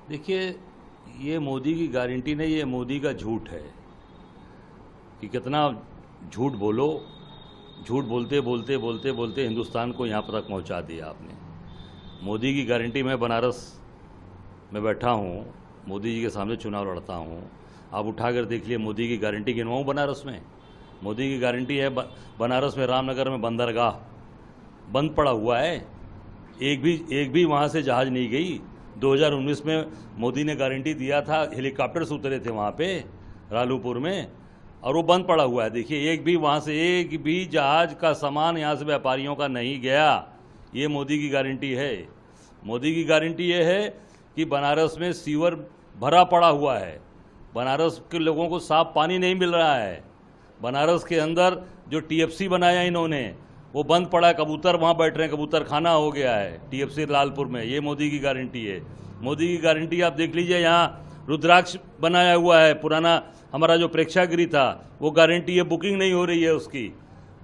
देखिए, ये मोदी की गारंटी नहीं, ये मोदी का झूठ है कि कितना झूठ बोलो। झूठ बोलते बोलते बोलते बोलते हिंदुस्तान को यहाँ तक पहुँचा दिया आपने। मोदी की गारंटी, मैं बनारस में बैठा हूँ, मोदी जी के सामने चुनाव लड़ता हूँ। आप उठाकर देख लिए, मोदी की गारंटी गिनवाऊँ बनारस में। मोदी की गारंटी है बनारस में रामनगर में बंदरगाह बंद पड़ा हुआ है, एक भी वहाँ से जहाज़ नहीं गई। 2019 में मोदी ने गारंटी दिया था, हेलीकॉप्टर्स उतरे थे वहाँ पे रालूपुर में, और वो बंद पड़ा हुआ है। देखिए, एक भी वहाँ से एक भी जहाज़ का सामान यहाँ से व्यापारियों का नहीं गया। ये मोदी की गारंटी है। मोदी की गारंटी ये है कि बनारस में सीवर भरा पड़ा हुआ है, बनारस के लोगों को साफ पानी नहीं मिल रहा है। बनारस के अंदर जो टीएफसी बनाया इन्होंने, वो बंद पड़ा है, कबूतर वहाँ बैठ रहे हैं, कबूतर खाना हो गया है टीएफसी लालपुर में। ये मोदी की गारंटी है। मोदी की गारंटी आप देख लीजिए, यहाँ रुद्राक्ष बनाया हुआ है, पुराना हमारा जो प्रेक्षागृह था, वो गारंटी है, बुकिंग नहीं हो रही है उसकी।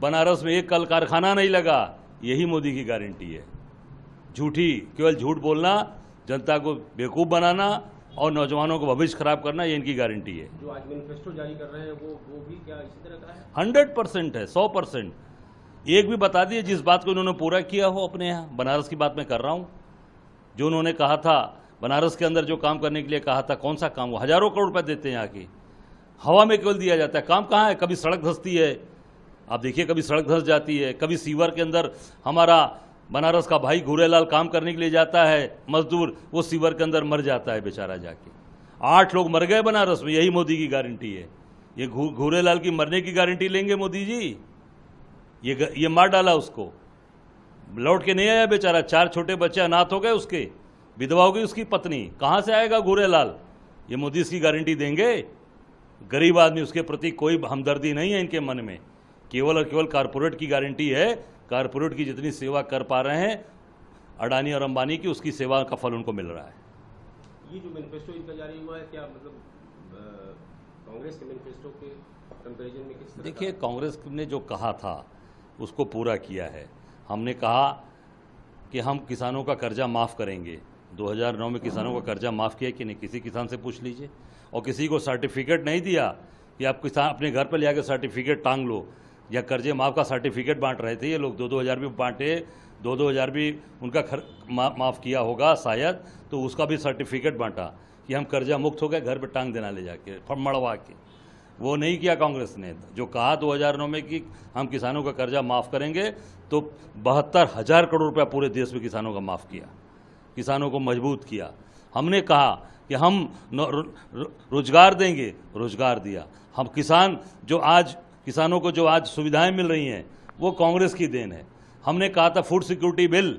बनारस में एक कल कारखाना नहीं लगा, यही मोदी की गारंटी है। झूठी, केवल झूठ बोलना, जनता को बेवकूफ़ बनाना और नौजवानों को भविष्य खराब करना, ये इनकी गारंटी है। जो आज मैनिफेस्टो जारी कर रहे हैं वो भी क्या इसी तरह का है? 100% है, 100%। एक भी बता दिए जिस बात को उन्होंने पूरा किया हो अपने यहाँ। बनारस की बात मैं कर रहा हूँ, जो उन्होंने कहा था बनारस के अंदर जो काम करने के लिए कहा था, कौन सा काम? वो हज़ारों करोड़ रुपए देते हैं यहाँ की, हवा में केवल दिया जाता है। काम कहाँ है? कभी सड़क धंसती है, आप देखिए, कभी सड़क धंस जाती है, कभी सीवर के अंदर हमारा बनारस का भाई घूरेलाल काम करने के लिए जाता है मजदूर, वो सीवर के अंदर मर जाता है बेचारा जाके। 8 लोग मर गए बनारस में, यही मोदी की गारंटी है। ये घूरेलाल की मरने की गारंटी लेंगे मोदी जी? ये मार डाला उसको, लौट के नहीं आया बेचारा। 4 छोटे बच्चे अनाथ हो गए उसके, विधवा हो गई उसकी पत्नी। कहाँ से आएगा घूरेलाल? ये मोदी इसकी गारंटी देंगे? गरीब आदमी, उसके प्रति कोई हमदर्दी नहीं है इनके मन में, केवल और केवल कारपोरेट की गारंटी है। कारपोरेट की जितनी सेवा कर पा रहे हैं अडानी और अंबानी की, उसकी सेवा का फल उनको मिल रहा है। ये जो मैनिफेस्टो इनका जारी हुआ है, क्या मतलब कांग्रेस के मैनिफेस्टो के कंपैरिजन में किस तरह? देखिए, कांग्रेस ने जो कहा था उसको पूरा किया है। हमने कहा कि हम किसानों का कर्जा माफ़ करेंगे। 2009 में किसानों का कर्जा माफ़ किया कि नहीं? किसी किसान से पूछ लीजिए। और किसी को सर्टिफिकेट नहीं दिया कि आप किसान अपने घर पर ले आकर सर्टिफिकेट टांग लो, या कर्जे माफ़ का सर्टिफिकेट बांट रहे थे ये लोग। 2-2 हज़ार भी बांटे, 2-2 हज़ार भी उनका माफ़ किया होगा शायद, तो उसका भी सर्टिफिकेट बांटा कि हम कर्जा मुक्त हो गए, घर पे टांग देना ले जाके मड़वा के। वो नहीं किया कांग्रेस ने। जो कहा 2009 में कि हम किसानों का कर्जा माफ़ करेंगे, तो 72,000 करोड़ रुपया पूरे देश में किसानों का माफ़ किया, किसानों को मजबूत किया। हमने कहा कि हम रोजगार देंगे, रोजगार दिया। हम किसानों को जो आज सुविधाएं मिल रही हैं, वो कांग्रेस की देन है। हमने कहा था फूड सिक्योरिटी बिल,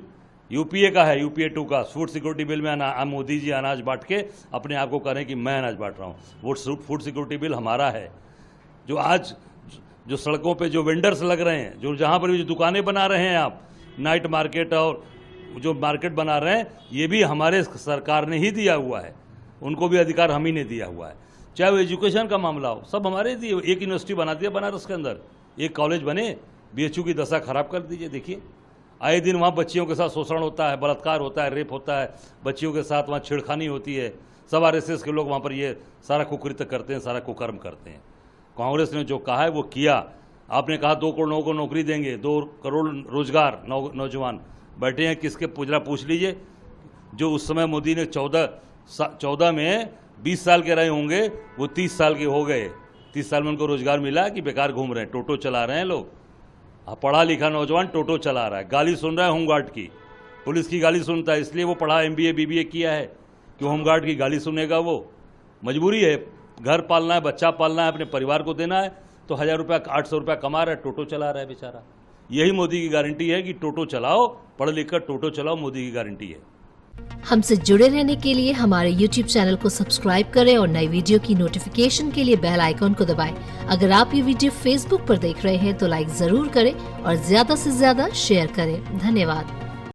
यूपीए का है, यूपीए 2 का फूड सिक्योरिटी बिल में मोदी जी अनाज बांट के अपने आप को कह रहे हैं कि मैं अनाज बांट रहा हूँ। वो फूड सिक्योरिटी बिल हमारा है। जो आज जो सड़कों पे जो वेंडर्स लग रहे हैं, जो जहाँ पर भी जो दुकानें बना रहे हैं आप, नाइट मार्केट और जो मार्केट बना रहे हैं, ये भी हमारे सरकार ने ही दिया हुआ है। उनको भी अधिकार हम ही ने दिया हुआ है। चाहे वो एजुकेशन का मामला हो, सब हमारे दिए। एक यूनिवर्सिटी बना दिया बनारस के अंदर, एक कॉलेज बने, बीएचयू की दशा खराब कर दीजिए। देखिए, आए दिन वहाँ बच्चियों के साथ शोषण होता है, बलात्कार होता है, रेप होता है, बच्चियों के साथ वहाँ छेड़खानी होती है। सब आरएसएस के लोग वहाँ पर ये सारा कुकृत्य करते हैं, सारा कुकर्म करते हैं। कांग्रेस ने जो कहा है वो किया। आपने कहा 2 करोड़ लोगों को नौकरी देंगे, 2 करोड़ रोजगार, नौजवान बैठे हैं। किसके पूछ लीजिए। जो उस समय मोदी ने 14 में 20 साल के रहे होंगे, वो 30 साल के हो गए। 30 साल में उनको रोजगार मिला कि बेकार घूम रहे हैं, टोटो चला रहे हैं लोग। पढ़ा लिखा नौजवान टोटो चला रहा है, गाली सुन रहा है होमगार्ड की, पुलिस की गाली सुनता है, इसलिए वो पढ़ा MBA BBA किया है कि होमगार्ड की गाली सुनेगा। वो मजबूरी है, घर पालना है, बच्चा पालना है, अपने परिवार को देना है, तो 1000 रुपया 800 रुपया कमा रहा है, टोटो चला रहा है बेचारा। यही मोदी की गारंटी है कि टोटो चलाओ, पढ़ लिख कर टोटो चलाओ, मोदी की गारंटी है। हमसे जुड़े रहने के लिए हमारे YouTube चैनल को सब्सक्राइब करें और नई वीडियो की नोटिफिकेशन के लिए बेल आइकॉन को दबाएं। अगर आप ये वीडियो Facebook पर देख रहे हैं तो लाइक जरूर करें और ज्यादा से ज्यादा शेयर करें। धन्यवाद।